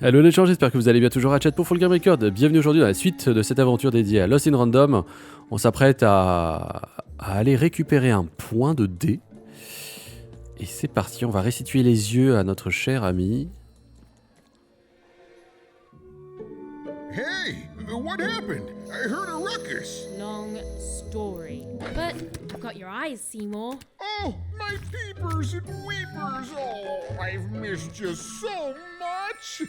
Hello les gens, j'espère que vous allez bien, toujours à chat pour Full Game Record. Bienvenue aujourd'hui dans la suite de cette aventure dédiée à Lost in Random. On s'apprête à aller récupérer un point de dé. Et c'est parti, on va restituer les yeux à notre cher ami. Hey, what happened? I heard a ruckus. Long story. But you've got your eyes, Seymour. Oh, my peepers and weepers. Oh, I've missed you so much.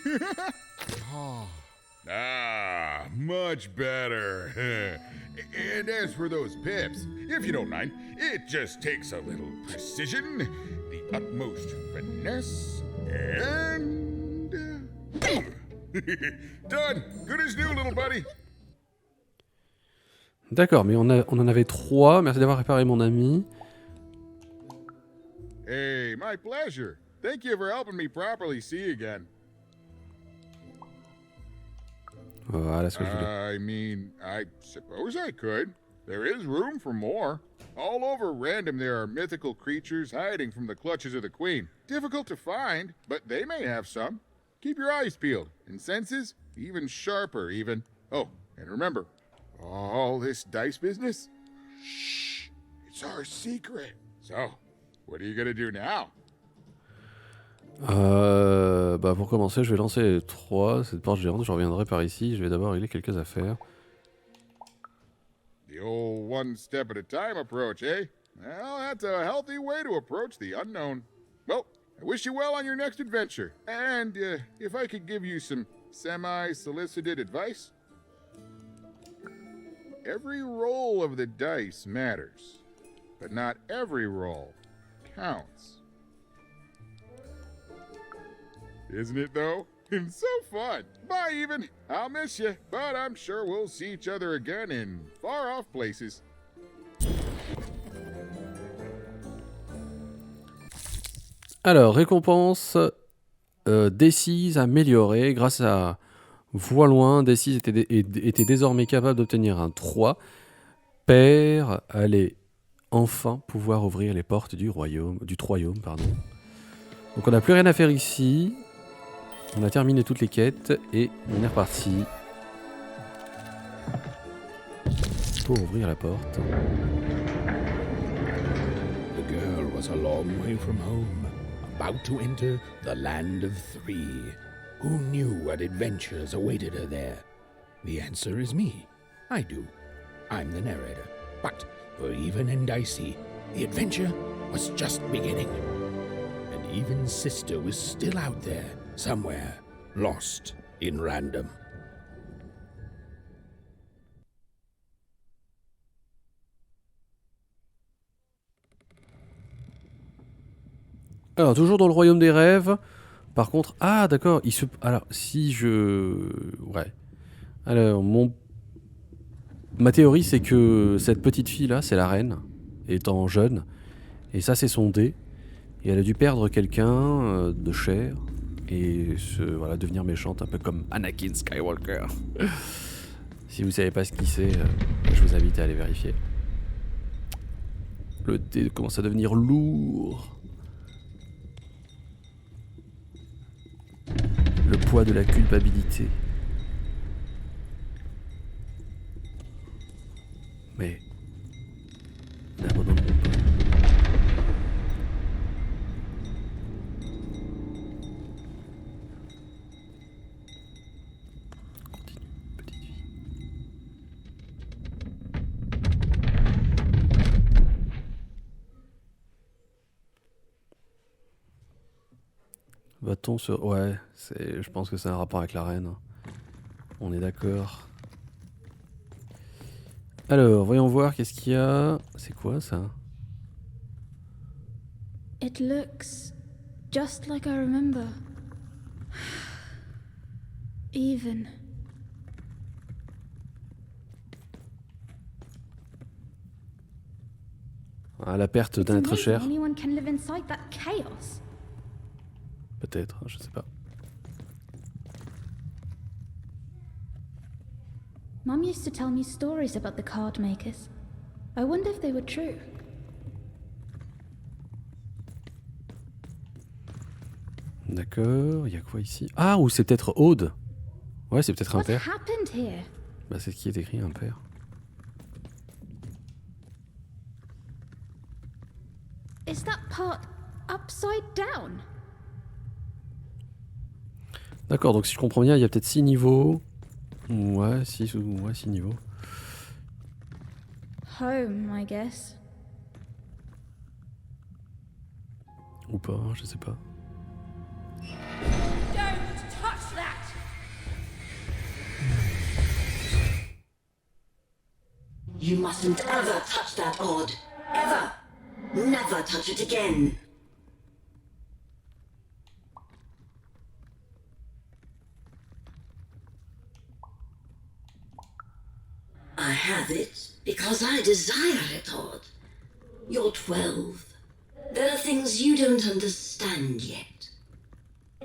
Much better. And as for those pips, if you don't mind, it just takes a little precision, the utmost finesse, and... Done. Good as new, little buddy. D'accord, mais on en avait 3. Merci d'avoir réparé mon ami. Hey, my pleasure. Thank you for helping me properly see again. Voilà ce que je voulais. I mean, I suppose I could. There is room for more. All over Random there are mythical creatures hiding from the clutches of the Queen. Difficult to find, but they may have some. Keep your eyes peeled, and senses even sharper even. Oh, and remember, all this dice business? Shh, it's our secret. So, what are you gonna do now? Bah pour commencer, je vais lancer les 3, cette porte géante, je reviendrai par ici, je vais d'abord régler quelques affaires. The old one step at a time approach, eh? Well, that's a healthy way to approach the unknown. Well, I wish you well on your next adventure. And if I could give you some semi-solicited advice, every roll of the dice matters, but not every roll counts. Isn't it, though? And so fun. Bye, even. I'll miss you, but I'm sure we'll see each other again in far-off places. Alors, récompense, décide, améliorée. Grâce à Voix loin, décide était désormais capable d'obtenir un 3. Père allait enfin pouvoir ouvrir les portes du royaume, pardon. Donc on n'a plus rien à faire ici. On a terminé toutes les quêtes et on est reparti pour ouvrir la porte. The girl was a long way from home, about to enter the land of three. Who knew what adventures awaited her there? The answer is me. I do. I'm the narrator. But for Even and Dicey, the adventure was just beginning. And Even's sister was still out there, somewhere, lost in Random. Alors, toujours dans le royaume des rêves. Par contre, ah d'accord, alors si je... Ouais. Alors, ma théorie c'est que cette petite fille là, c'est la reine, étant jeune. Et ça c'est son dé. Et elle a dû perdre quelqu'un de cher. Et voilà, devenir méchante, un peu comme Anakin Skywalker. Si vous savez pas ce qui c'est, je vous invite à aller vérifier. Le dé commence à devenir lourd. Le poids de la culpabilité. Mais n'abandonnons pas. Continue, petite fille. Va-t-on sur... Ouais, je pense que c'est un rapport avec la reine. On est d'accord. Alors, voyons voir qu'est-ce qu'il y a. C'est quoi ça? It looks just like I remember. Even. Ah, la perte d'un être cher. Anyone can live inside that chaos. Peut-être, je sais pas. Mum used to tell me stories about the card makers. I wonder if they were true. D'accord, il y a quoi ici? Ah, ou c'est peut-être Aude. Ouais, c'est peut-être un What père. happened here? Bah, c'est ce qui est écrit, un père. Is that part upside down? D'accord, donc si je comprends bien, il y a peut-être 6 niveaux. Ouais, 6 niveaux. Home, I guess. Ou pas, je sais pas. Don't touch that! You mustn't ever touch that odd. Ever. Never touch it again. I have it because I desire it, Odd. You're 12. There are things you don't understand yet.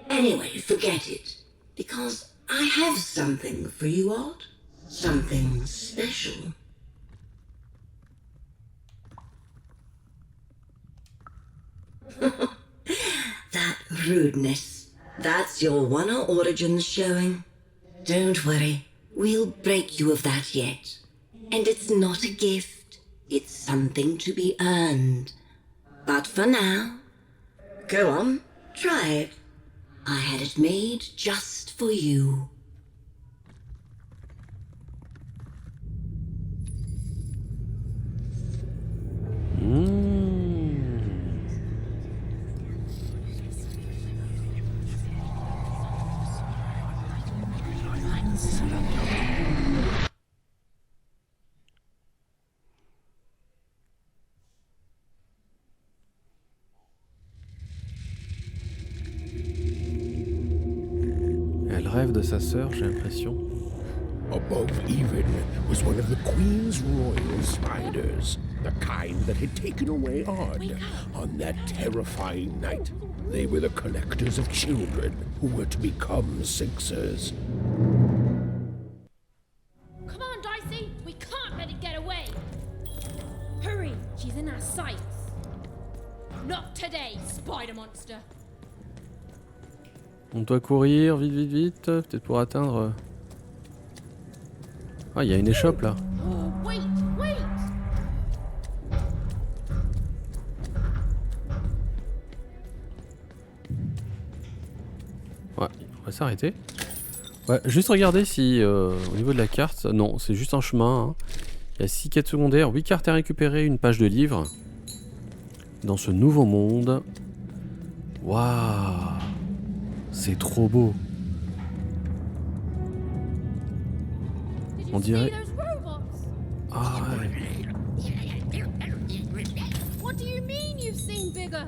Anyway, forget it. Because I have something for you, Odd. Something special. That rudeness. That's your one origins showing. Don't worry. We'll break you of that yet. And it's not a gift. It's something to be earned. But for now, go on, try it. I had it made just for you. Elle rêve de sa sœur, j'ai l'impression. Above even was one of the Queen's royal spiders, the kind that had taken away Odd on that terrifying night. They were the collectors of children who were to become Sixers. Come on, Dicey! We can't let it get away! Hurry! She's in our sights! Not today, spider monster! On doit courir, vite, vite, vite, peut-être pour atteindre... Ah, il y a une échoppe là. Oh, wait! Wait! Ouais, on va s'arrêter. Ouais, juste regarder si au niveau de la carte, non, c'est juste un chemin. Hein. Il y a 6 quêtes secondaires, 8 cartes à récupérer, une page de livre. Dans ce nouveau monde. Waouh! C'est trop beau. Did On you see dirait... those robots? Ah ouais. What do you mean you've seen bigger?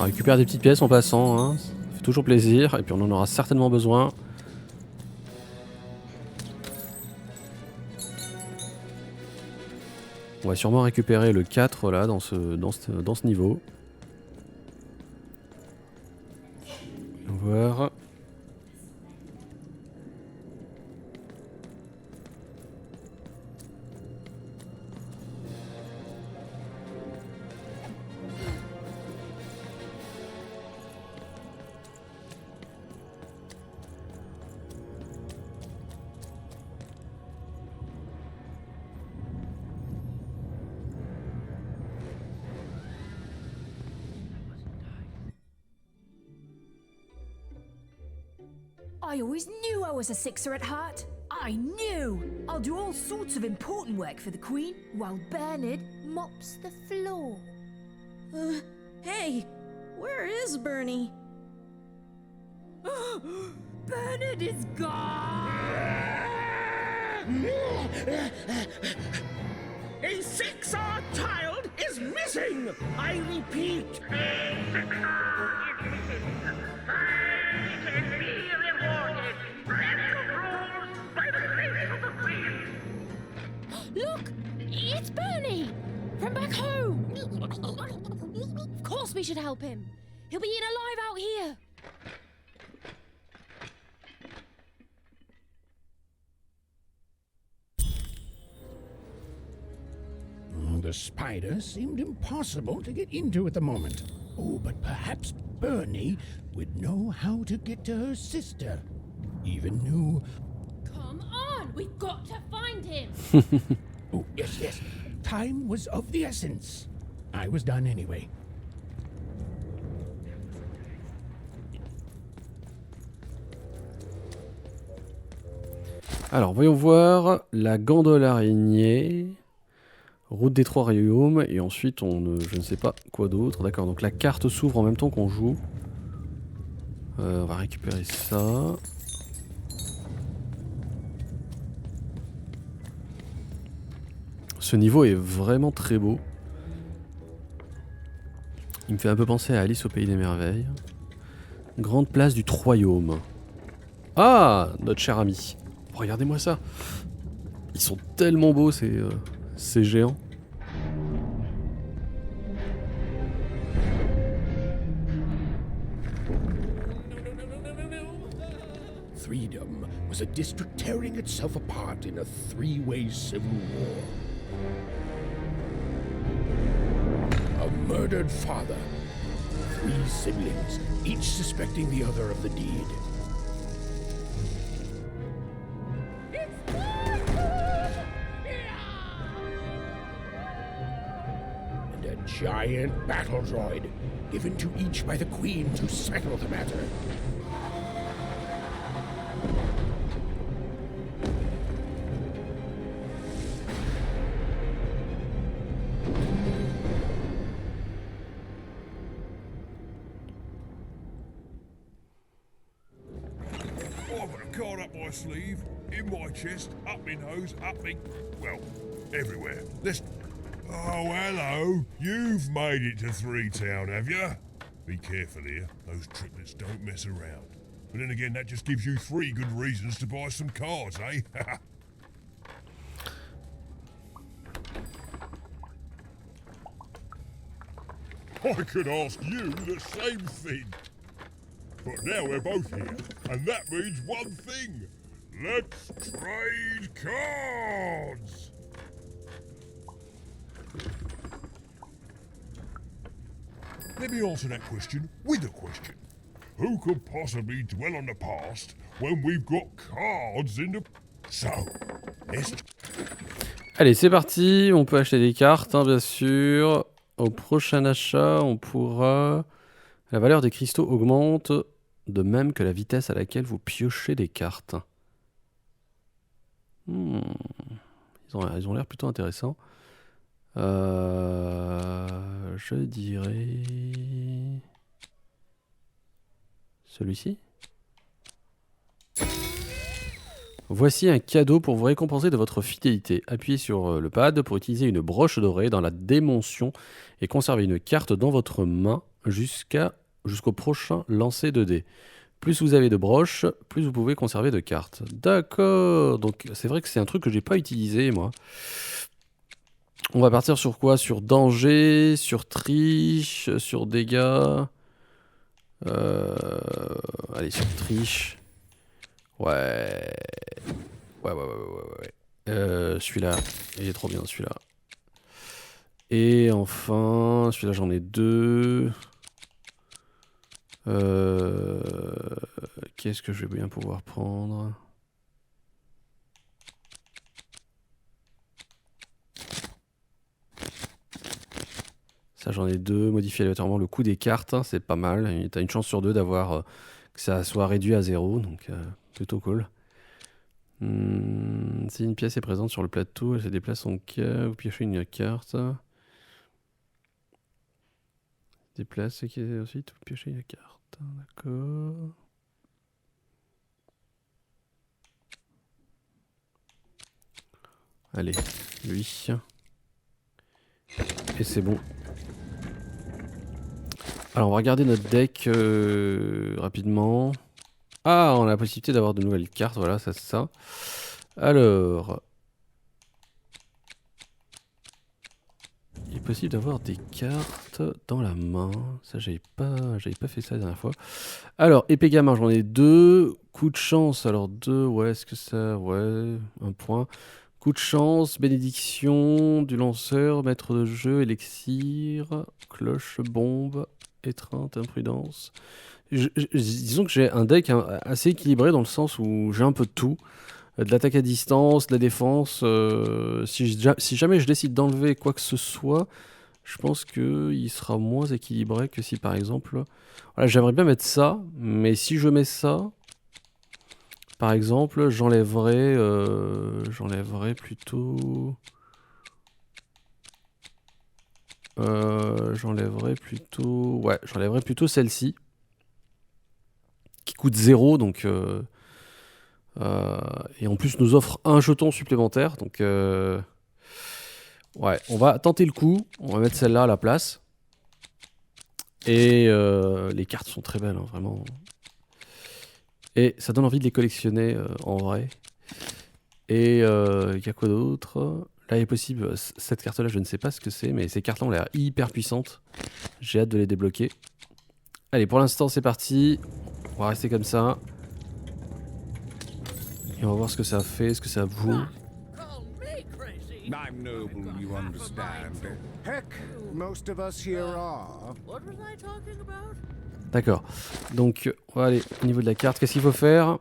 On récupère des petites pièces en passant, hein. Ça fait toujours plaisir, et puis on en aura certainement besoin. On va sûrement récupérer le 4 là dans ce niveau. On va voir. I always knew I was a Sixer at heart. I knew! I'll do all sorts of important work for the Queen, while Bernard mops the floor. Hey, where is Bernie? Bernard is gone! A Sixer child is missing! I repeat, a Sixer is missing. I can be rewarded. Special rules by the face of the Queen. Look! It's Bernie! From back home! Of course we should help him. He'll be eaten alive out here. The spider seemed impossible to get into at the moment. Oh, but perhaps Bernie would know how to get to her sister. Even knew... Come on, we've got to find him. Oh, yes, yes. Time was of the essence. I was done anyway. Alors, voyons voir la gondole araignée, route des Trois royaumes, et ensuite je ne sais pas quoi d'autre. D'accord, donc la carte s'ouvre en même temps qu'on joue. On va récupérer ça. Ce niveau est vraiment très beau. Il me fait un peu penser à Alice au pays des merveilles. Grande place du Royaume. Ah, notre cher ami. Regardez-moi ça. Ils sont tellement beaux ces géants. Freedom was a district tearing itself apart in a three-way civil war. A murdered father, 3 siblings, each suspecting the other of the deed. And a giant battle droid, given to each by the Queen to settle the matter. Sleeve, in my chest, up my nose, up me... well, everywhere. Let's... Oh, hello. You've made it to Three Town, have you? Be careful here. Those triplets don't mess around. But then again, that just gives you 3 good reasons to buy some cards, eh? I could ask you the same thing. But now we're both here, and that means one thing. Let's trade cards! Let me answer that question with a question. Who could possibly dwell on the past when we've got cards in the... So, let's... Allez, c'est parti. On peut acheter des cartes, hein, bien sûr. Au prochain achat, on pourra... La valeur des cristaux augmente, de même que la vitesse à laquelle vous piochez des cartes. Ils ont l'air plutôt intéressants. Je dirais... Celui-ci. Voici un cadeau pour vous récompenser de votre fidélité. Appuyez sur le pad pour utiliser une broche dorée dans la dimension et conserver une carte dans votre main jusqu'au prochain lancer de dés. Plus vous avez de broches, plus vous pouvez conserver de cartes. D'accord. Donc c'est vrai que c'est un truc que j'ai pas utilisé moi. On va partir sur quoi? Sur danger, sur triche, sur dégâts. Allez, sur triche. Ouais. Celui-là, il est trop bien celui-là. Et enfin, celui-là j'en ai 2. Qu'est-ce que je vais bien pouvoir prendre? Ça j'en ai 2. Modifier aléatoirement le coût des cartes, hein, c'est pas mal. T'as une chance sur 2 d'avoir que ça soit réduit à 0, donc plutôt cool. Si une pièce est présente sur le plateau, elle se déplace en cas, vous piochez une carte. Déplace ce qui est ensuite, vous piochez une carte. D'accord. Allez, lui. Et c'est bon. Alors on va regarder notre deck rapidement. Ah, on a la possibilité d'avoir de nouvelles cartes, voilà, ça c'est ça. Alors... possible d'avoir des cartes dans la main. Ça, j'avais pas fait ça la dernière fois. Alors, épée gamin, j'en ai 2. Coup de chance, alors 2, ouais, est-ce que ça... Ouais, 1 point. Coup de chance, bénédiction, du lanceur, maître de jeu, élixir, cloche, bombe, étreinte, imprudence. Disons que j'ai un deck assez équilibré dans le sens où j'ai un peu de tout. De l'attaque à distance, de la défense. Si jamais je décide d'enlever quoi que ce soit, je pense qu'il sera moins équilibré que si par exemple... Voilà, j'aimerais bien mettre ça, mais si je mets ça, par exemple, j'enlèverais plutôt... j'enlèverais plutôt celle-ci, qui coûte 0, donc... et en plus nous offre un jeton supplémentaire, donc ouais, on va tenter le coup, on va mettre celle-là à la place. Et les cartes sont très belles, hein, vraiment. Et ça donne envie de les collectionner en vrai. Et il y a quoi d'autre? Là il est possible, cette carte-là je ne sais pas ce que c'est, mais ces cartes-là ont l'air hyper puissantes. J'ai hâte de les débloquer. Allez, pour l'instant c'est parti, on va rester comme ça. Et on va voir ce que ça fait, ce que ça vaut. I'm noble, you understand. Heck, most of us here are. D'accord. Donc, on va aller au niveau de la carte. Qu'est-ce qu'il faut faire?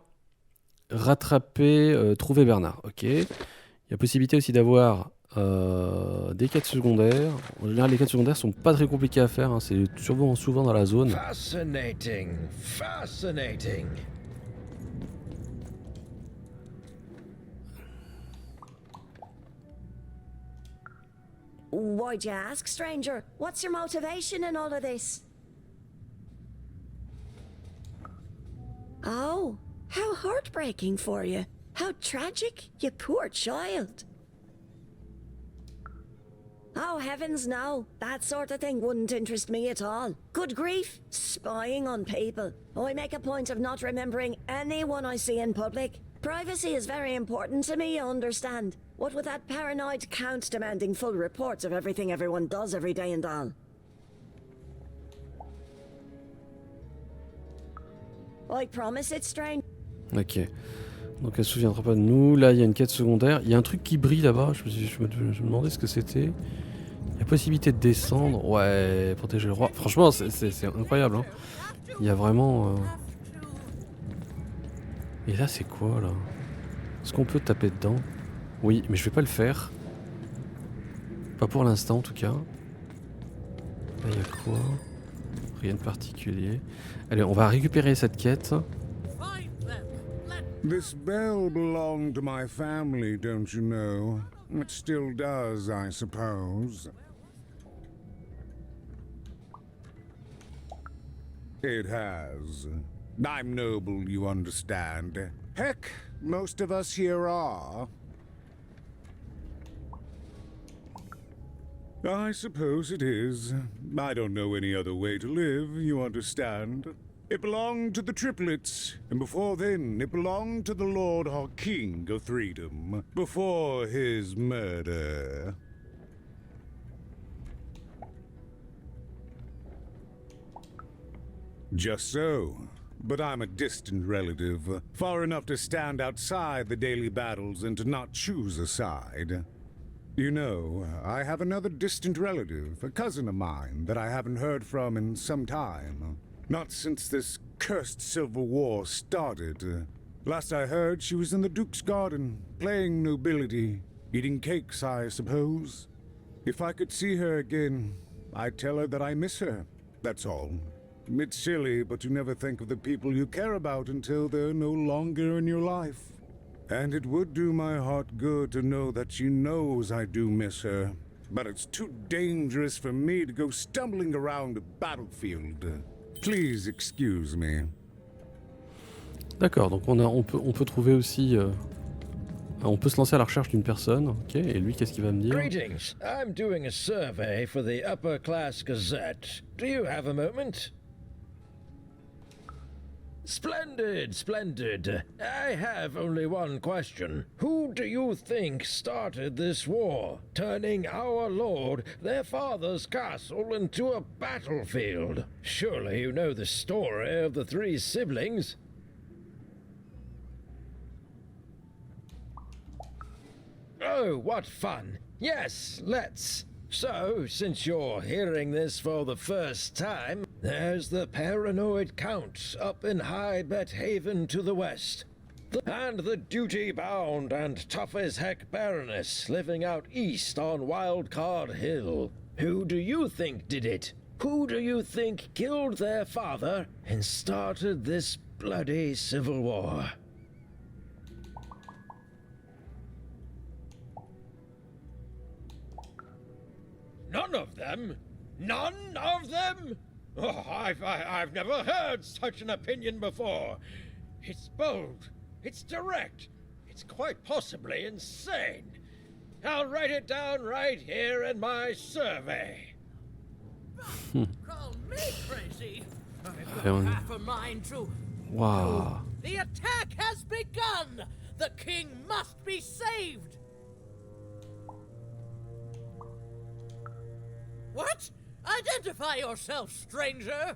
Rattraper, trouver Bernard. Ok. Il y a possibilité aussi d'avoir des quêtes secondaires. En général, les quêtes secondaires sont pas très compliquées à faire. Hein. C'est souvent dans la zone. Fascinating. Fascinating. Why'd you ask, stranger? What's your motivation in all of this? Oh, how heartbreaking for you. How tragic, you poor child. Oh, heavens no. That sort of thing wouldn't interest me at all. Good grief, spying on people. I make a point of not remembering anyone I see in public. Privacy is very important to me, you understand. What with that paranoid count demanding full reports of everything everyone does every day and all. I promise it's strange. Ok. Donc elle se souviendra pas de nous. Là, il y a une quête secondaire. Il y a un truc qui brille là-bas. Je me demandais ce que c'était. Il y a possibilité de descendre. Ouais, protéger le roi. Franchement, c'est incroyable. Hein. Il y a vraiment... Et là, c'est quoi, là? Est-ce qu'on peut taper dedans? Oui, mais je vais pas le faire. Pas pour l'instant, en tout cas. Là, il y a quoi? Rien de particulier. Allez, on va récupérer cette quête. This bell belonged to my family, don't you know? It still does, I suppose. It has. I'm noble, you understand. Heck, most of us here are. I suppose it is. I don't know any other way to live, you understand. It belonged to the triplets, and before then it belonged to the Lord our King of Freedom, before his murder. Just so. But I'm a distant relative, far enough to stand outside the daily battles and to not choose a side. You know, I have another distant relative, a cousin of mine, that I haven't heard from in some time. Not since this cursed Civil War started. Last I heard, she was in the Duke's garden, playing nobility, eating cakes, I suppose. If I could see her again, I'd tell her that I miss her, that's all. It's silly, but you never think of the people you care about until they're no longer in your life. And it would do my heart good to know that she knows I do miss her. But it's too dangerous for me to go stumbling around a battlefield. Please excuse me. D'accord, donc on peut trouver aussi... on peut se lancer à la recherche d'une personne. Ok, et lui, qu'est-ce qu'il va me dire? Greetings. I'm doing a survey for the Upper Class Gazette. Do you have a moment? Splendid, splendid. I have only one question. Who do you think started this war, turning our lord, their father's castle, into a battlefield? Surely you know the story of the three siblings? Oh, what fun. Yes, let's. So, since you're hearing this for the first time, there's the paranoid count up in High Bet Haven to the west. And the duty-bound and tough-as-heck Baroness living out east on Wildcard Hill. Who do you think did it? Who do you think killed their father and started this bloody civil war? None of them? None of them? Oh, I've never heard such an opinion before. It's bold. It's direct. It's quite possibly insane. I'll write it down right here in my survey. Call me crazy. I've got half a mind to. Wow. The attack has begun. The king must be saved. What? Identify yourself, stranger!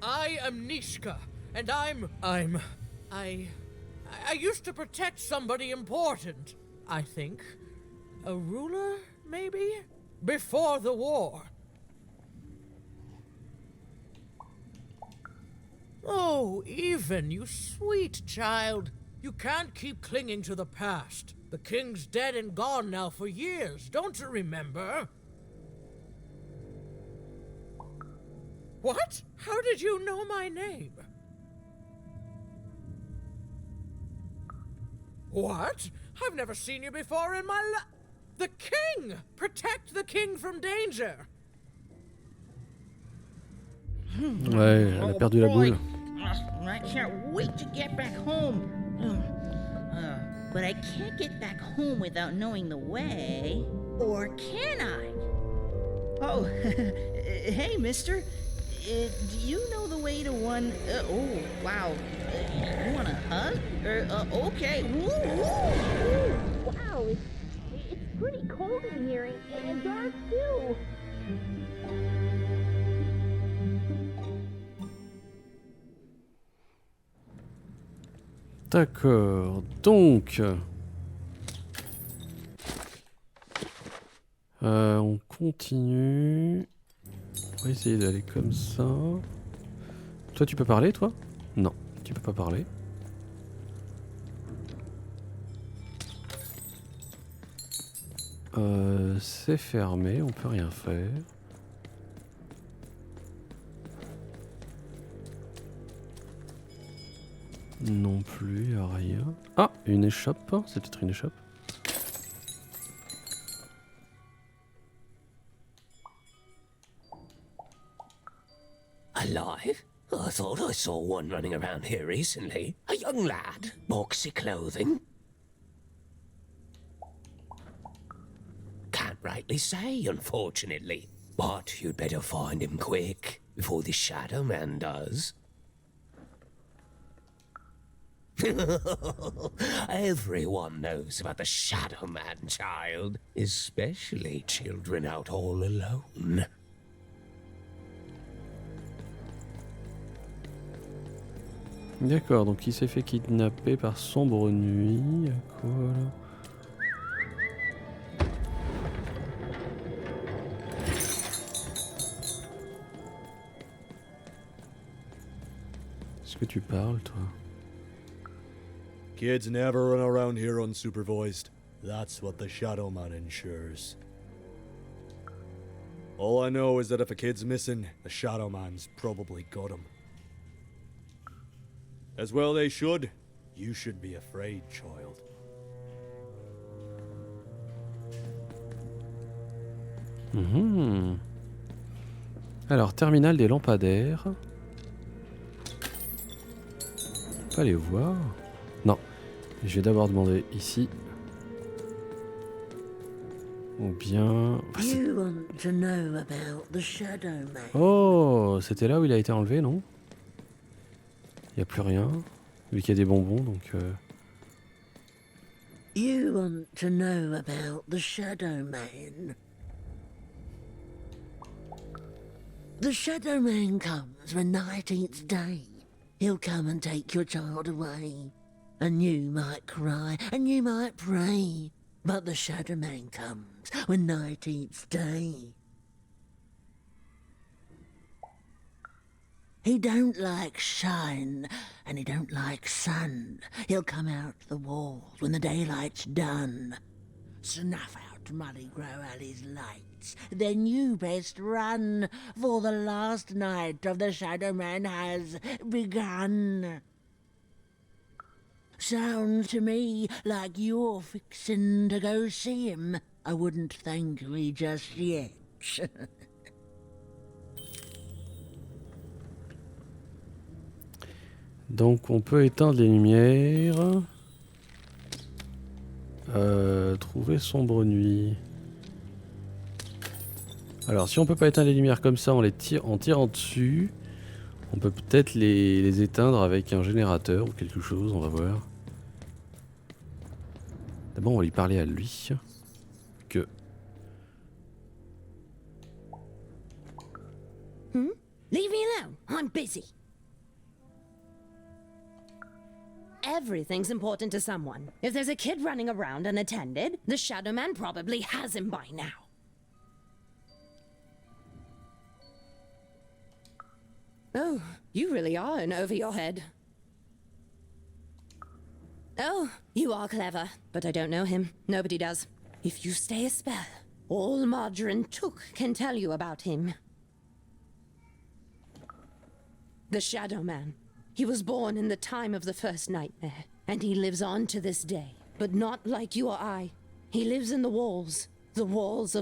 I am Nishka, and I used to protect somebody important, I think. A ruler, maybe? Before the war. Oh, Even, you sweet child. You can't keep clinging to the past. The king's dead and gone now for years, don't you remember? What? How did you know my name? What? I've never seen you before in my life. The king! Protect the king from danger! Ouais, elle a perdu la boule. I can't wait to get back home. But I can't get back home without knowing the way. Or can I? Oh, hey, mister. Do you know the way to one... oh, wow. You want a hug? Okay. Woo, woo. Wow, it's pretty cold in here and dark too. D'accord, donc... on continue. On va essayer d'aller comme ça. Toi, tu peux parler, toi? Non, tu peux pas parler. C'est fermé, on peut rien faire. Non plus, y a rien. Ah, une échoppe, c'est peut-être une échoppe. Alive? I thought I saw one running around here recently. A young lad, boxy clothing. Can't rightly say, unfortunately. But you'd better find him quick, before the Shadow Man does. Everyone knows about the Shadow Man, child. Especially children out all alone. D'accord, donc il s'est fait kidnapper par Sombre Nuit. À quoi là? Est-ce que tu parles, toi? Kids never run around here unsupervised. That's what the Shadow Man ensures. All I know is that if a kid's missing, the Shadow Man's probably got him. As well they should. You should be afraid, child. Alors, terminal des lampadaires. On peut aller voir. Non. Je vais d'abord demander ici. Ou bien... You want to know about the Shadow Man? Oh, c'était là où il a été enlevé, non? Il n'y a plus rien, vu qu'il y a des bonbons, donc... You want to know about the Shadow Man? The Shadow Man comes when 19th day. He'll come and take your child away. And you might cry, and you might pray. But the Shadow Man comes when 19th day. He don't like shine, and he don't like sun. He'll come out the walls when the daylight's done. Snuff out Molly Grow Alley's lights. Then you best run, for the last night of the Shadow Man has begun. Sounds to me like you're fixin' to go see him. I wouldn't thank me just yet. Donc on peut éteindre les lumières. Trouver sombre nuit. Alors si on peut pas éteindre les lumières comme ça en tirant dessus, on peut peut-être les éteindre avec un générateur ou quelque chose, on va voir. D'abord on va lui parler à lui. Que... Leave me alone, I'm busy. Everything's important to someone. If there's a kid running around unattended, the Shadow Man probably has him by now. Oh, you really are in over your head. Oh, you are clever, but I don't know him. Nobody does. If you stay a spell, all Margarine Took can tell you about him. The Shadow Man. He was born in the time of the first nightmare, and he lives on to this day. But not like you or I. He lives in the walls of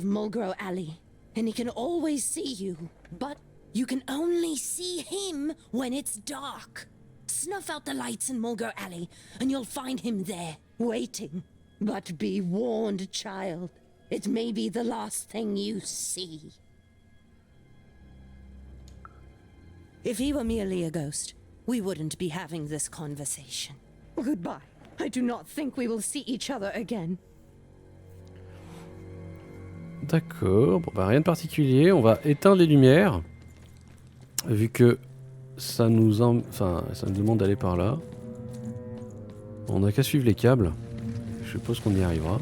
Mulgrow Alley. And he can always see you, but you can only see him when it's dark. Snuff out the lights in Mulgrow Alley, and you'll find him there, waiting. But be warned, child. It may be the last thing you see. If he were merely a ghost, we wouldn't be having this conversation. Goodbye. I do not think we will see each other again. D'accord, bon bah rien de particulier, on va éteindre les lumières. Vu que ça nous ça nous demande d'aller par là. On n'a qu'à suivre les câbles. Je suppose qu'on y arrivera.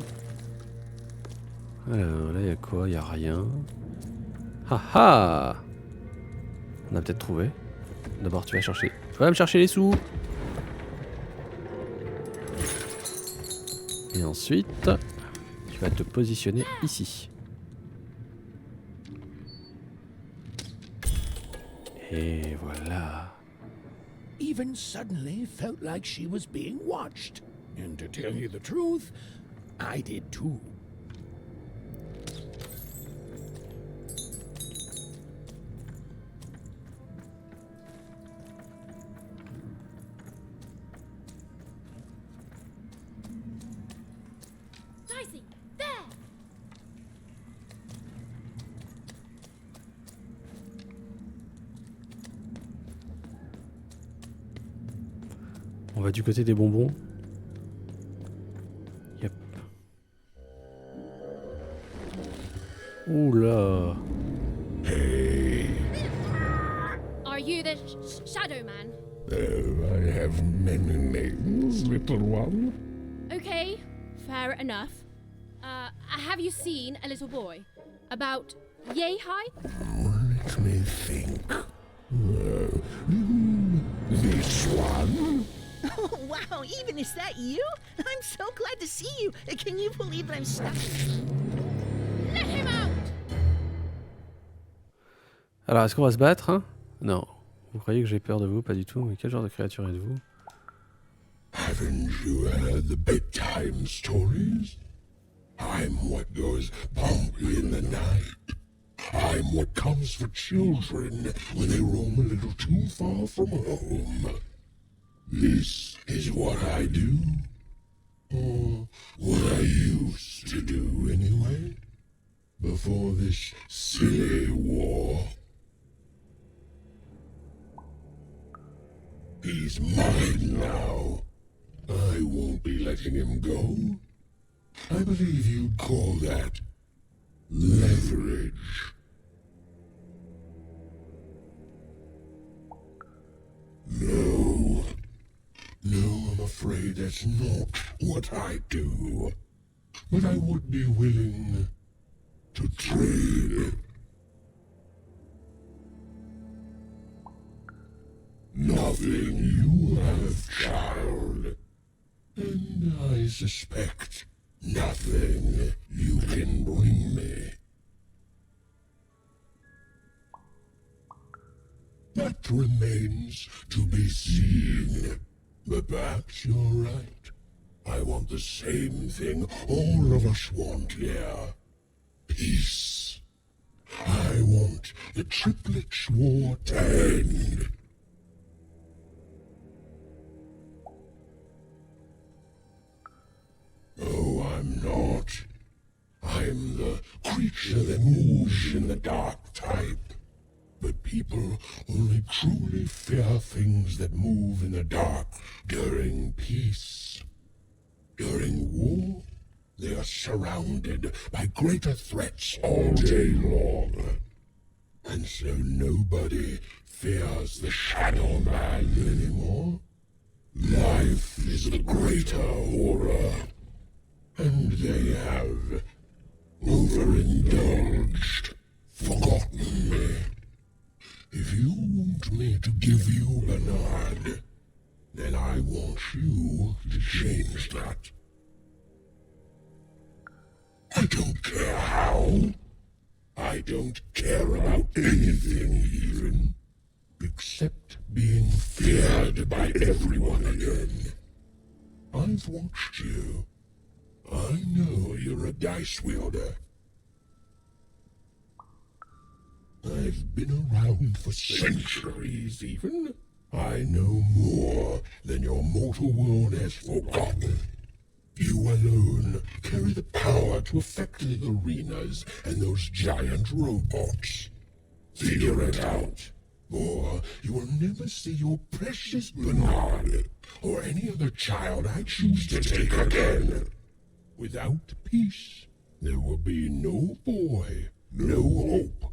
Alors là il y a quoi? Il y a rien. Haha. On a peut-être trouvé. D'abord tu vas chercher. Tu vas me chercher les sous. Et ensuite, tu vas te positionner ici. Et voilà. Even suddenly felt like she was being watched. And to tell you the truth, I did too. Dicey, there! On va du côté des bonbons. Yep. Oula. Hey. Are you the Shadow Man? I have many names, little one. Okay, fair enough. Have you seen a little boy? About yay high? Let me think. This one? Oh, wow, even is that you? I'm so glad to see you. Can you believe that I'm stuck? Let him out! Alors, est-ce qu'on va se battre, hein? Non. Vous croyez que j'ai peur de vous? Pas du tout. Mais quel genre de créature êtes-vous? Haven't you heard the bedtime stories? I'm what goes bump in the night. I'm what comes for children when they roam a little too far from home. This is what I do. Or what I used to do, anyway. before this silly war. He's mine now. I won't be letting him go. I believe you'd call that leverage. No. No, I'm afraid that's not what I do. But I would be willing to trade. Nothing you have, child. And I suspect nothing you can bring me. That remains to be seen. But perhaps you're right. I want the same thing all of us want here. Peace. I want the triplets' war to end. Oh, I'm not. I'm the creature that moves in the dark type. But people only truly fear things that move in the dark during peace. During war, they are surrounded by greater threats all day long. And so nobody fears the Shadow Man anymore. Life is the greater horror. And they have overindulged, forgotten me. If you want me to give you Bernard, then I want you to change that. I don't care how. I don't care about anything even, except being feared by everyone again. I've watched you. I know you're a dice wielder. I've been around for centuries, even. I know more than your mortal world has forgotten. You alone carry the power to affect the arenas and those giant robots. Figure it out, or you will never see your precious Bernard or any other child I choose to take again. Without peace, there will be no boy, no hope.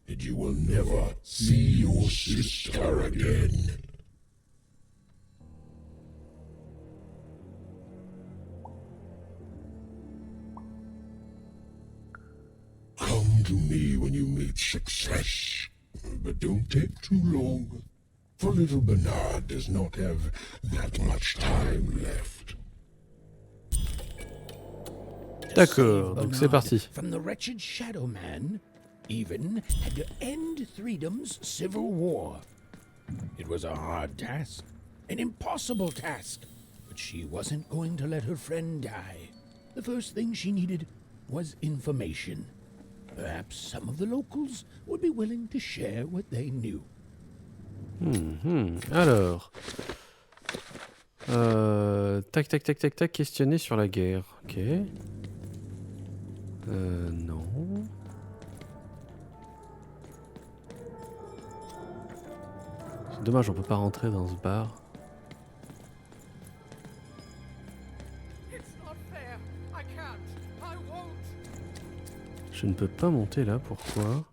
And you will never see your sister again. Come to me when you meet success, but don't take too long, for little Bernard does not have that much time left. D'accord, donc c'est parti. From the wretched Shadow Man, even had to end Threedom's civil war. It was a hard task, an impossible task, but she wasn't going to let her friend die. The first thing she needed was information. Perhaps some of the locals would be willing to share what they knew. Alors, tac, questionner sur la guerre. Ok. Non. C'est dommage, on peut pas rentrer dans ce bar. Je ne peux pas monter là, pourquoi?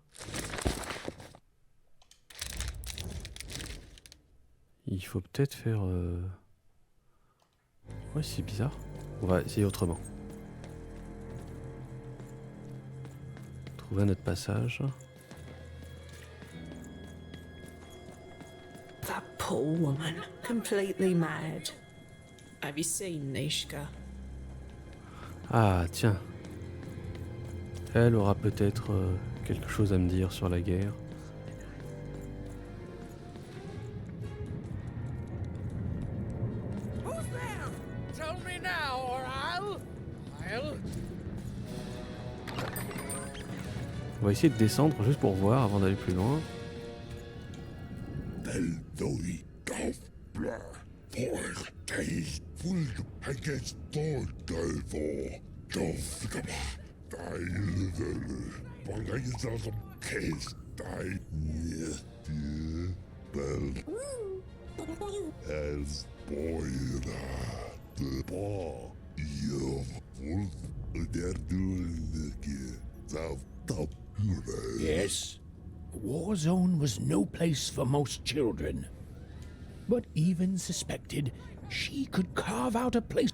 Il faut peut-être faire... Ouais, c'est bizarre. On va essayer autrement. Trouver notre passage. That poor woman, completely mad. Have you seen Nishka? Ah, tiens. Elle aura peut-être quelque chose à me dire sur la guerre. On va essayer de descendre juste pour voir avant d'aller plus loin. Yes, Warzone was no place for most children. But even suspected she could carve out a place.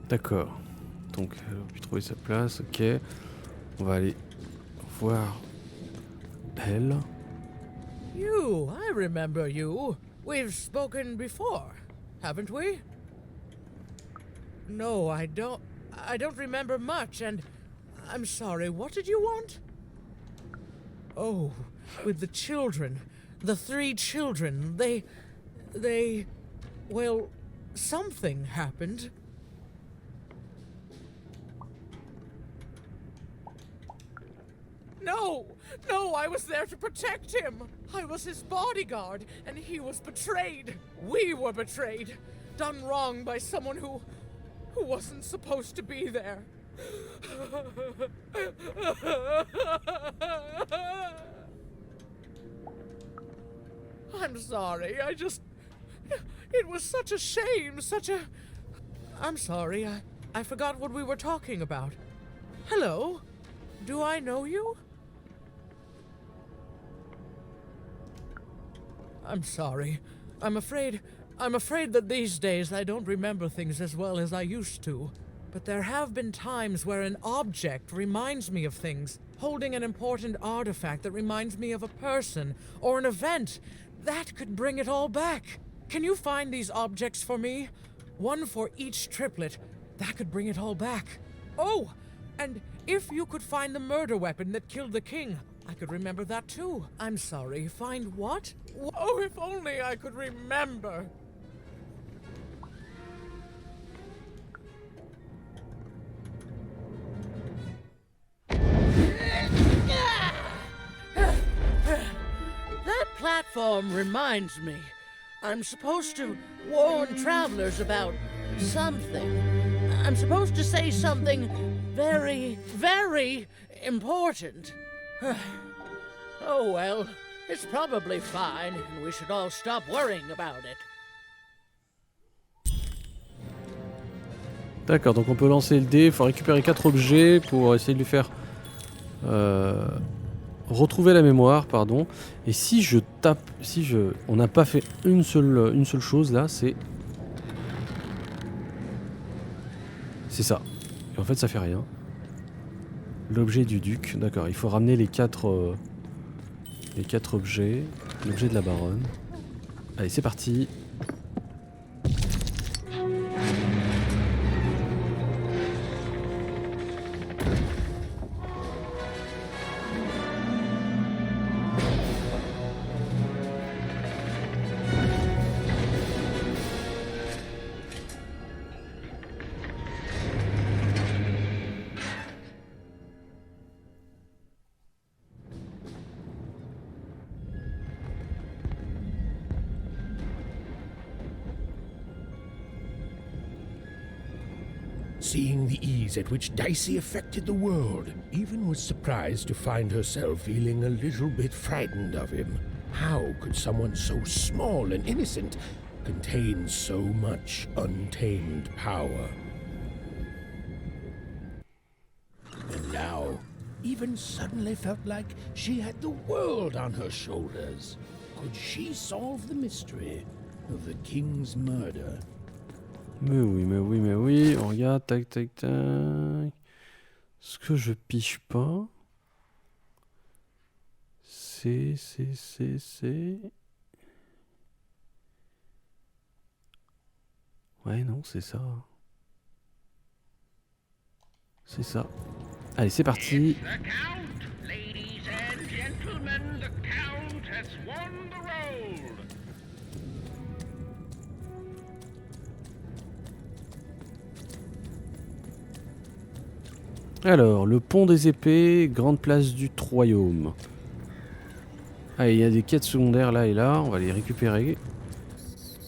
D'accord. Donc, elle a pu trouver sa place, ok. On va aller voir elle. You, I remember you. We've spoken before, haven't we? No, I don't remember much, and I'm sorry, what did you want? Oh, with the children. The 3 children, well, something happened. No, I was there to protect him. I was his bodyguard, and he was betrayed. We were betrayed. Done wrong by someone who wasn't supposed to be there. I'm sorry, it was such a shame, I'm sorry, I forgot what we were talking about. Hello? Do I know you? I'm sorry. I'm afraid that these days I don't remember things as well as I used to. But there have been times where an object reminds me of things, holding an important artifact that reminds me of a person or an event. That could bring it all back. Can you find these objects for me? One for each triplet. That could bring it all back. Oh, and if you could find the murder weapon that killed the king, I could remember that too. I'm sorry, find what? Oh, if only I could remember. That platform reminds me. I'm supposed to warn travelers about something. I'm supposed to say something very, very important. Oh well, it's probably fine, and we should all stop worrying about it. D'accord, donc on peut lancer le dé, il faut récupérer 4 objets pour essayer de lui faire retrouver la mémoire, pardon. Et si je tape, on n'a pas fait une seule chose là, c'est ça. Et en fait ça fait rien. L'objet du duc, d'accord, il faut ramener les 4 objets, l'objet de la baronne. Allez, c'est parti. Seeing the ease at which Dicey affected the world, even was surprised to find herself feeling a little bit frightened of him. How could someone so small and innocent contain so much untamed power? And now, even suddenly felt like she had the world on her shoulders. Could she solve the mystery of the king's murder? Mais oui, on regarde, tac. Ce que je piche pas, c'est... Ouais, non, c'est ça. C'est ça. Allez, c'est parti. Ladies and gentlemen, the Count has won the role. Alors, le pont des épées, grande place du royaume. Ah, il y a des quêtes secondaires là et là, on va les récupérer.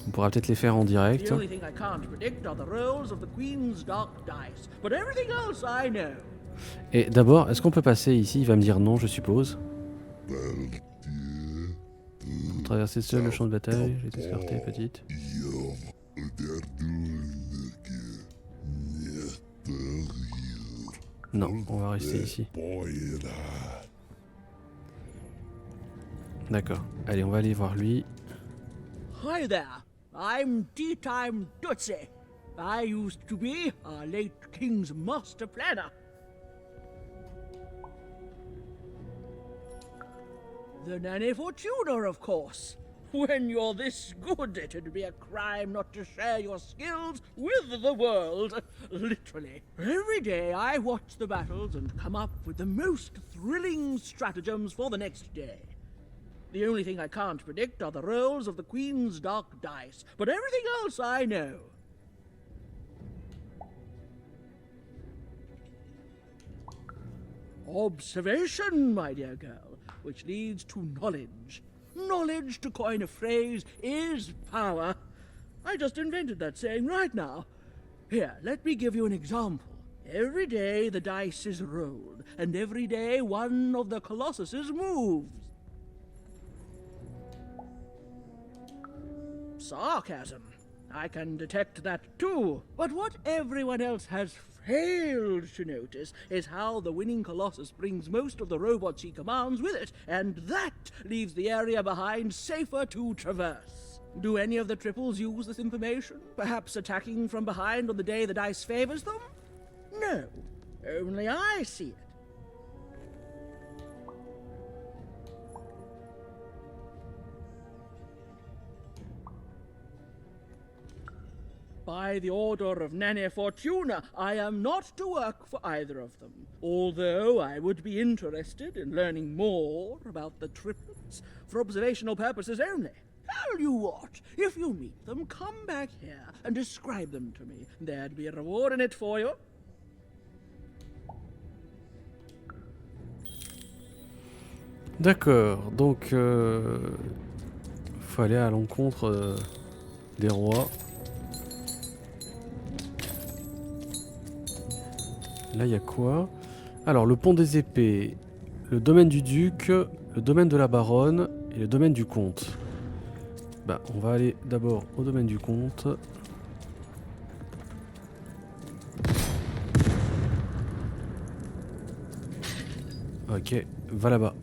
On pourra peut-être les faire en direct. The only thing I can't predict are the rolls of the Queen's dark dice, but everything else I know. Et d'abord, est-ce qu'on peut passer ici? Il va me dire non, je suppose. Pour traverser seul le champ de bataille, j'ai été escarté, petite. Non, on va rester ici. D'accord. Allez, on va aller voir lui. Hi there, I'm Tea-Time Dutzy. I used to be our late king's master planner. The Nanny Fortuna, of course. When you're this good, it'd be a crime not to share your skills with the world. Literally. Every day I watch the battles and come up with the most thrilling stratagems for the next day. The only thing I can't predict are the rolls of the Queen's dark dice, but everything else I know. Observation, my dear girl, which leads to knowledge. Knowledge, to coin a phrase, is power. I just invented that saying right now. Here, let me give you an example. Every day the dice is rolled, and every day one of the colossuses moves. Sarcasm. I can detect that too. But what everyone else has failed to notice is how the winning Colossus brings most of the robots he commands with it, and that leaves the area behind safer to traverse. Do any of the triples use this information? Perhaps attacking from behind on the day the dice favors them? No. Only I see it. By the order of Nanny Fortuna, I am not to work for either of them, although I would be interested in learning more about the triplets for observational purposes only. Tell you what, if you meet them, come back here and describe them to me. There'd be a reward in it for you. D'accord, donc faut aller à l'encontre des rois. Là, il y a quoi? Alors, le pont des épées, le domaine du duc, le domaine de la baronne et le domaine du comte. Bah, on va aller d'abord au domaine du comte. Ok, va là-bas.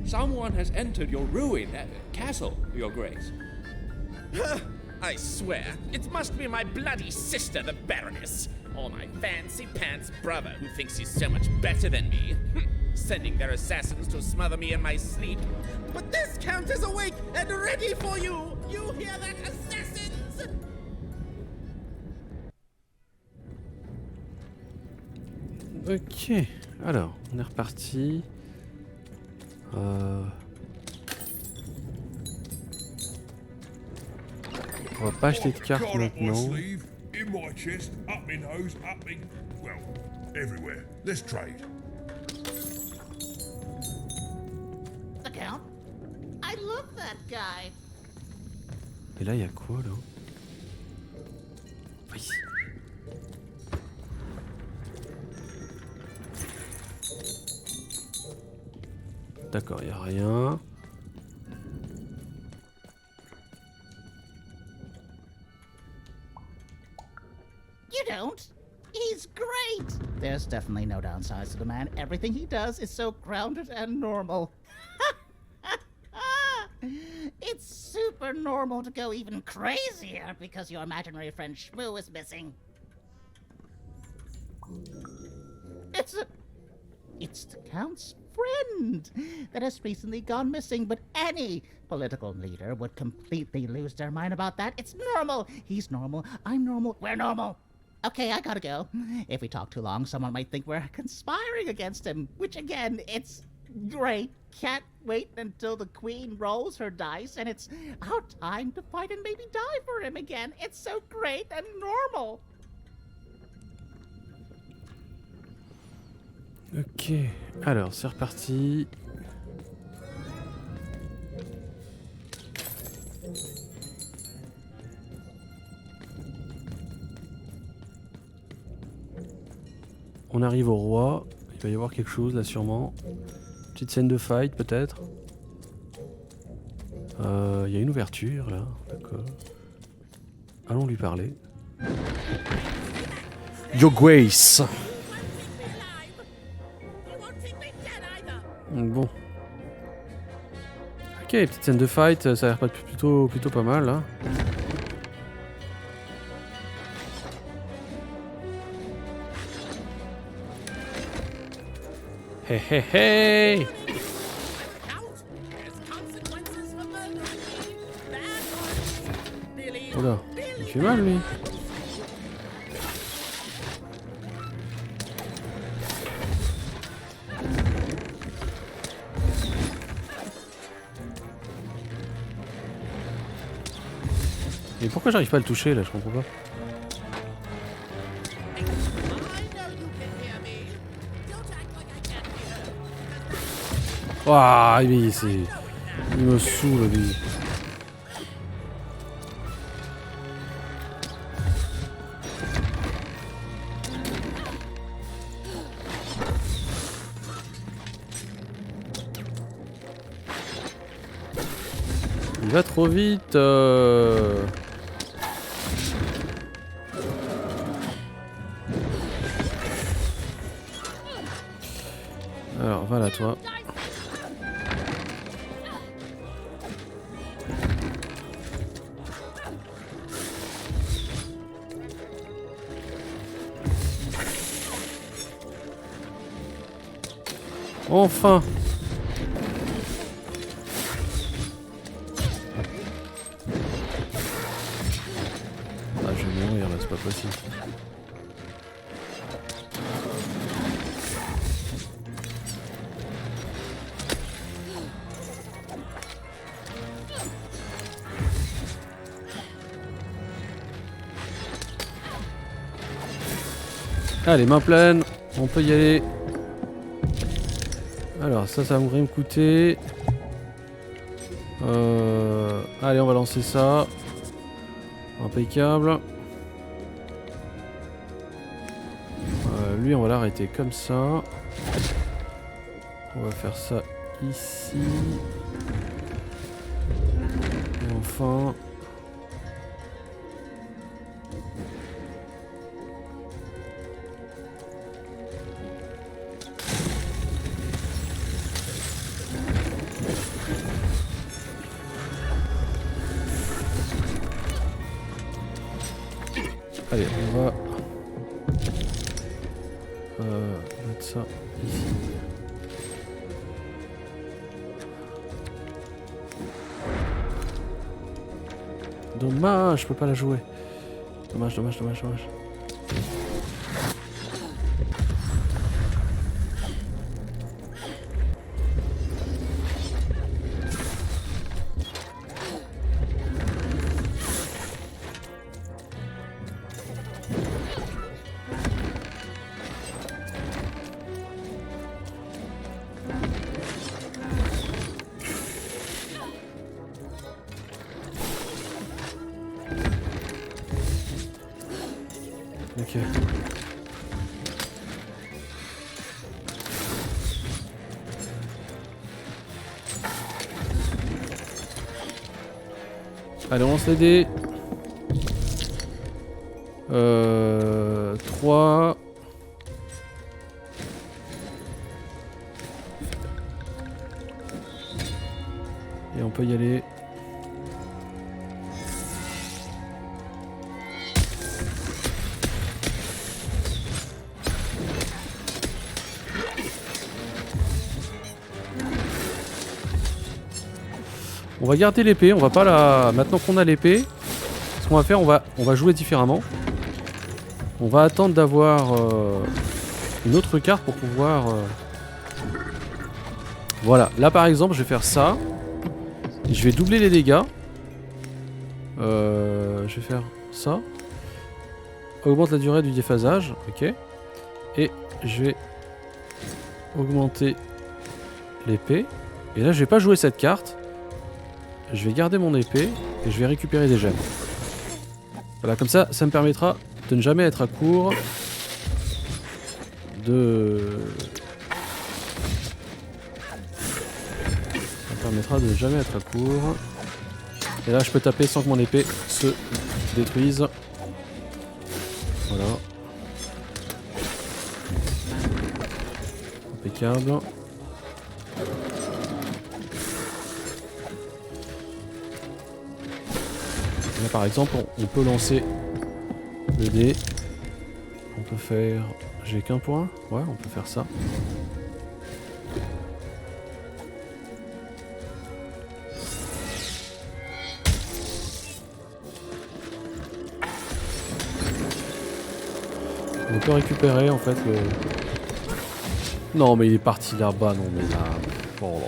Someone has entered your ruined castle, Your Grace. I swear, it must be my bloody sister, the Baroness, or my fancy-pants brother who thinks he's so much better than me, sending their assassins to smother me in my sleep. But this count is awake and ready for you! You hear that, assassins? Ok, alors, on est reparti. On va pas acheter de cartes maintenant. In my chest, up my nose, up me... well, everywhere. Let's trade. The Count? I love that guy. Et là, il y a quoi, là? Oui. D'accord, il n'y a rien. You don't? He's great! There's definitely no downsides to the man. Everything he does is so grounded and normal. It's super normal to go even crazier because your imaginary friend Shmoo is missing. It's the Count's friend that has recently gone missing, but any political leader would completely lose their mind about that. It's normal. He's normal. I'm normal. We're normal. Okay, I gotta go. If we talk too long, someone might think we're conspiring against him, which again, it's great. Can't wait until the Queen rolls her dice and it's our time to fight and maybe die for him again. It's so great and normal. Ok, alors c'est reparti. On arrive au roi. Il va y avoir quelque chose là sûrement. Petite scène de fight peut-être. Il y a une ouverture là. D'accord. Allons lui parler. Your Grace. Bon. Ok, petite scène de fight, ça a l'air plutôt pas mal là. Hey hey hey! Oula, il fait mal lui. Mais pourquoi j'arrive pas à le toucher là, je comprends pas. Waouh, mais c'est... Il me saoule lui. Il va trop vite. Alors voilà toi. Enfin. Ah, je vais mourir là, c'est pas possible. Allez, main pleine, on peut y aller. Alors ça va me coûter. Allez, on va lancer ça. Impeccable. Lui, on va l'arrêter comme ça. On va faire ça ici. Et enfin... Allez, on va mettre ça ici. Dommage, je peux pas la jouer. Dommage. Ok. Allez, on lance les dés. 3. Et on peut y aller. On va garder l'épée, on va pas la... Maintenant qu'on a l'épée, ce qu'on va faire, on va jouer différemment. On va attendre d'avoir une autre carte pour pouvoir... Voilà, là par exemple, je vais faire ça. Je vais doubler les dégâts. Je vais faire ça. Augmente la durée du déphasage, ok. Et je vais augmenter l'épée. Et là, je vais pas jouer cette carte. je vais garder mon épée et je vais récupérer des gemmes. Voilà, comme ça, ça me permettra de ne jamais être à court de... Ça me permettra de ne jamais être à court. Et là, je peux taper sans que mon épée se détruise. Voilà. Impeccable. Là, par exemple, on peut lancer le dé. On peut faire... J'ai qu'un point? Ouais, on peut faire ça. On peut récupérer en fait le... Non mais il est parti là-bas, non mais là... Oh là là.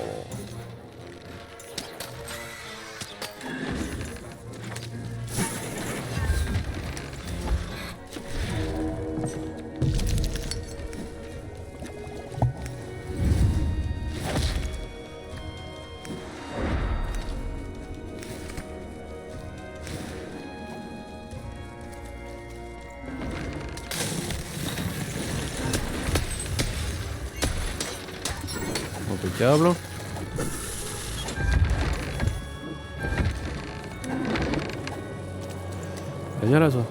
Impeccable. Viens là toi.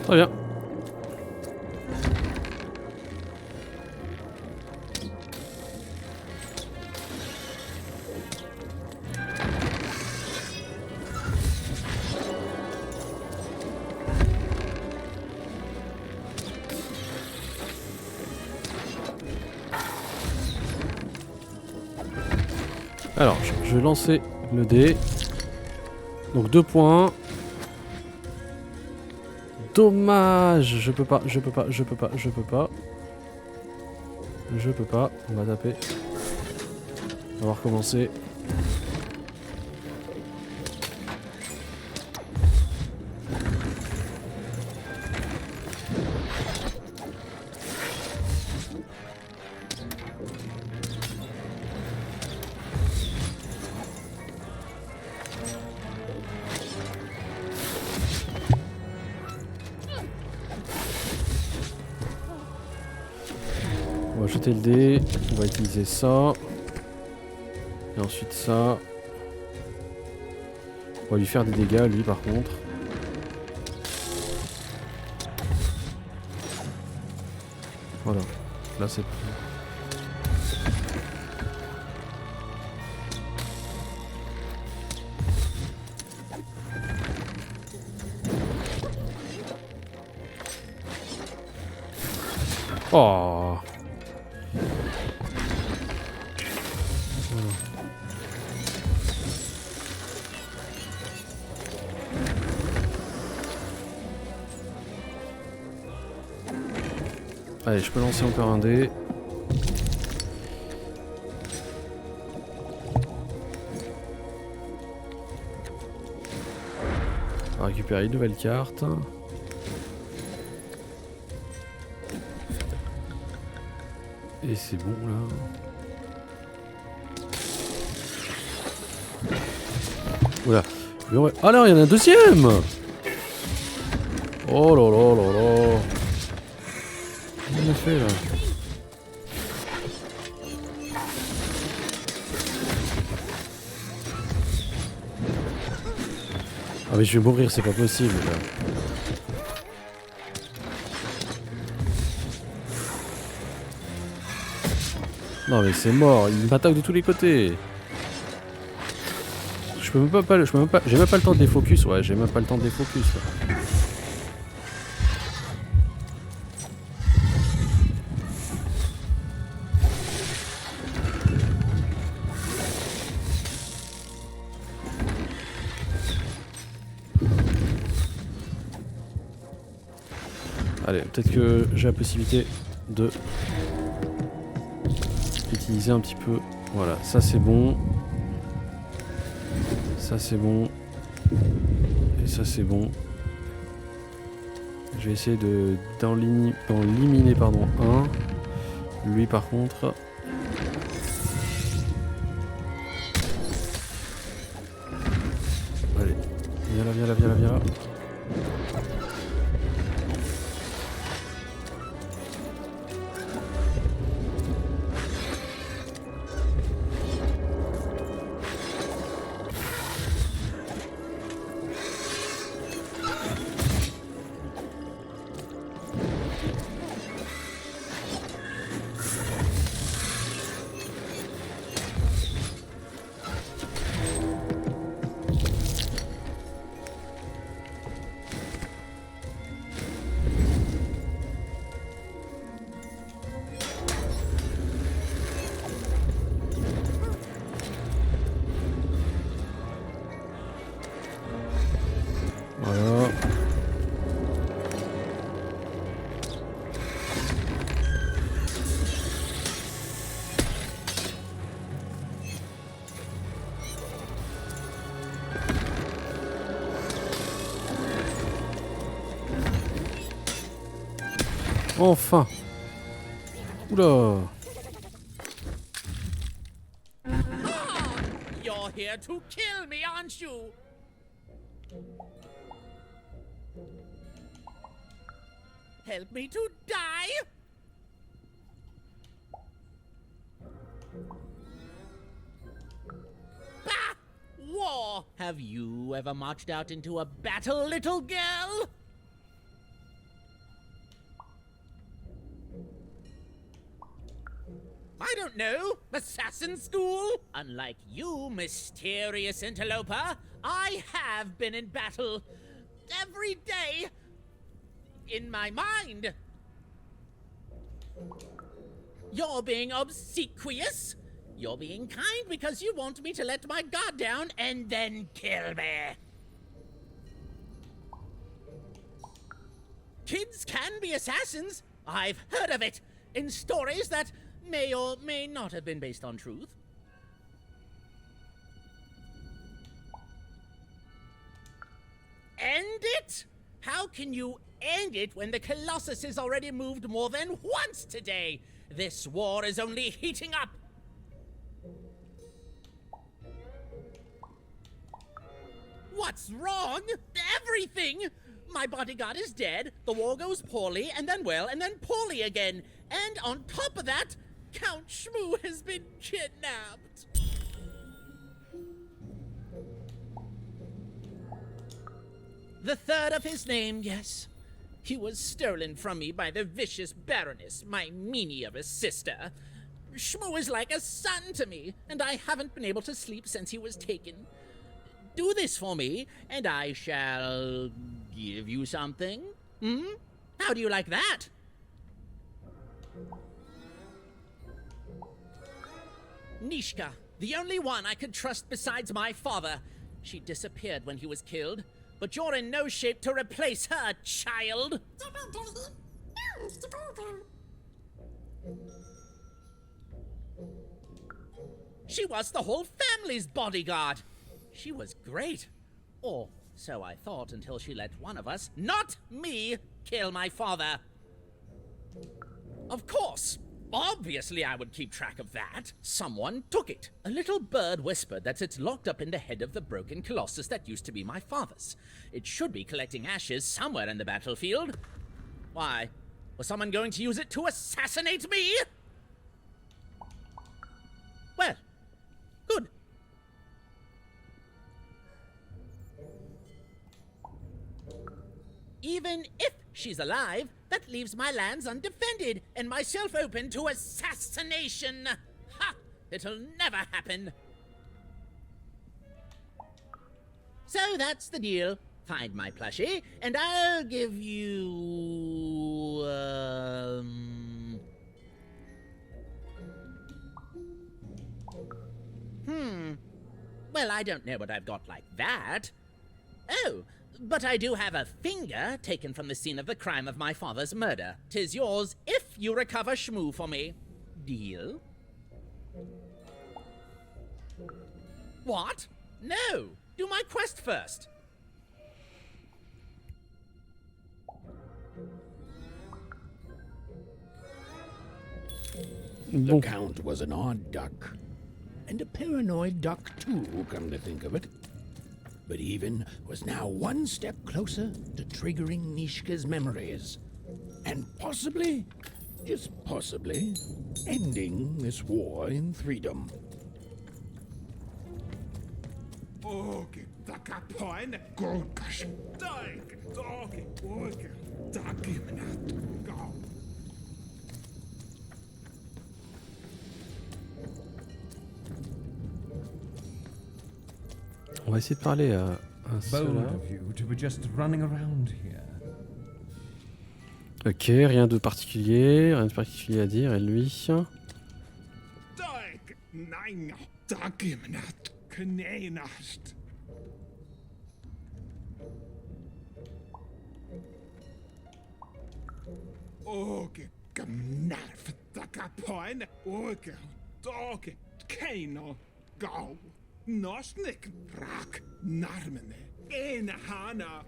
Très bien. Alors, je vais lancer le dé. Donc 2 points. Dommage, je peux pas. On va taper. On va recommencer. On va jeter le dé, on va utiliser ça. Et ensuite ça. On va lui faire des dégâts lui par contre. Voilà, là c'est... Oh. Allez, je peux lancer encore un dé. On va récupérer une nouvelle carte. Et c'est bon là. Oula. Ah non, il y en a un deuxième. Oh là là là là. Qu'est-ce qu'on a fait là? Ah mais je vais mourir, c'est pas possible là. Non mais c'est mort, il m'attaque de tous les côtés. Je peux même pas, j'ai même pas le temps de les focus, ouais, j'ai même pas le temps de les focus là. Allez, peut-être que j'ai la possibilité de utiliser un petit peu. Voilà, ça c'est bon. Ça c'est bon. Et ça c'est bon. Je vais essayer d'en éliminer pardon, un. Lui par contre... Allez, viens là, viens là, viens là, viens là. Voilà. Enfin. Oula. You're here to kill me, aren't you? Help me to die? Bah! War! Have you ever marched out into a battle, little girl? I don't know. Assassin school? Unlike you, mysterious interloper, I have been in battle. Every day. In my mind. You're being obsequious. You're being kind because you want me to let my guard down and then kill me. Kids can be assassins. I've heard of it in stories that may or may not have been based on truth. End it? How can you end it when the Colossus has already moved more than once today? This war is only heating up. What's wrong? Everything! My bodyguard is dead, the war goes poorly, and then well, and then poorly again. And on top of that, Count Shmoo has been kidnapped. The third of his name, yes. He was stolen from me by the vicious Baroness, my meanie of a sister. Shmoo is like a son to me, and I haven't been able to sleep since he was taken. Do this for me, and I shall give you something. How do you like that? Nishka, the only one I could trust besides my father. She disappeared when he was killed, but you're in no shape to replace her, child. She was the whole family's bodyguard. She was great. Or so I thought until she let one of us, not me, kill my father. Of course. Obviously I would keep track of that. Someone took it. A little bird whispered that it's locked up in the head of the broken colossus that used to be my father's. It should be collecting ashes somewhere in the battlefield. Why? Was someone going to use it to assassinate me? Well, good. Even if she's alive, that leaves my lands undefended and myself open to assassination. Ha! It'll never happen. So that's the deal. Find my plushie, and I'll give you... Well, I don't know what I've got like that. Oh, but I do have a finger taken from the scene of the crime of my father's murder. 'Tis yours if you recover Shmoo for me. Deal? What? No! Do my quest first. Bon. The Count was an odd duck. And a paranoid duck too, come to think of it. But Even was now one step closer to triggering Nishka's memories. And possibly, just possibly, ending this war in Threedom. Okay, takapoin, golkash, dike, dog, orga, dakimanat, go. On va essayer de parler à cela. Bold of you to be just running around here. Ok, rien de particulier à dire, et lui. Dike, nine, dakimanat, knenast. Okay, gamnarf, takapoin, orga, dog, kano, go. Nosnik rak narmene en hana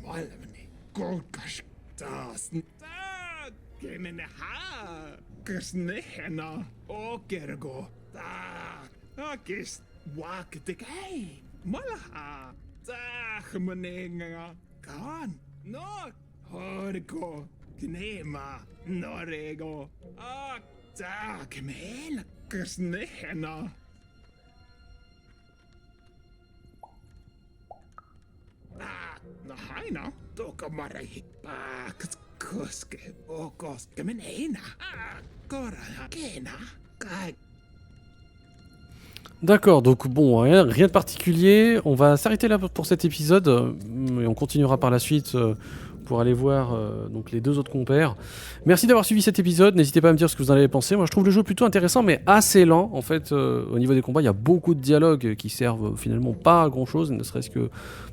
malmene golkash das da gemene ha kusnehena okergo da akis waktik hey malaha da gmenenga kan no horgo gnema norego da kemel kusnehena. Haina, toka marai, kuske, okoske, menena, kora, kena, kai. D'accord, donc bon, rien de particulier. On va s'arrêter là pour cet épisode et on continuera par la suite pour aller voir donc les deux autres compères. Merci d'avoir suivi cet épisode. N'hésitez pas à me dire ce que vous en avez pensé. Moi, je trouve le jeu plutôt intéressant, mais assez lent. En fait, au niveau des combats, il y a beaucoup de dialogues qui servent finalement pas à grand-chose, ne serait-ce que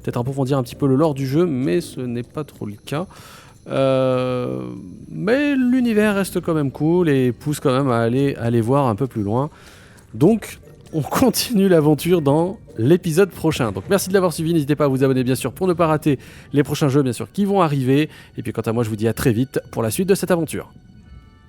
peut-être approfondir un petit peu le lore du jeu, mais ce n'est pas trop le cas. Mais l'univers reste quand même cool et pousse quand même à aller voir un peu plus loin. Donc, on continue l'aventure dans l'épisode prochain. Donc merci de l'avoir suivi, n'hésitez pas à vous abonner bien sûr pour ne pas rater les prochains jeux bien sûr qui vont arriver. Et puis quant à moi, je vous dis à très vite pour la suite de cette aventure.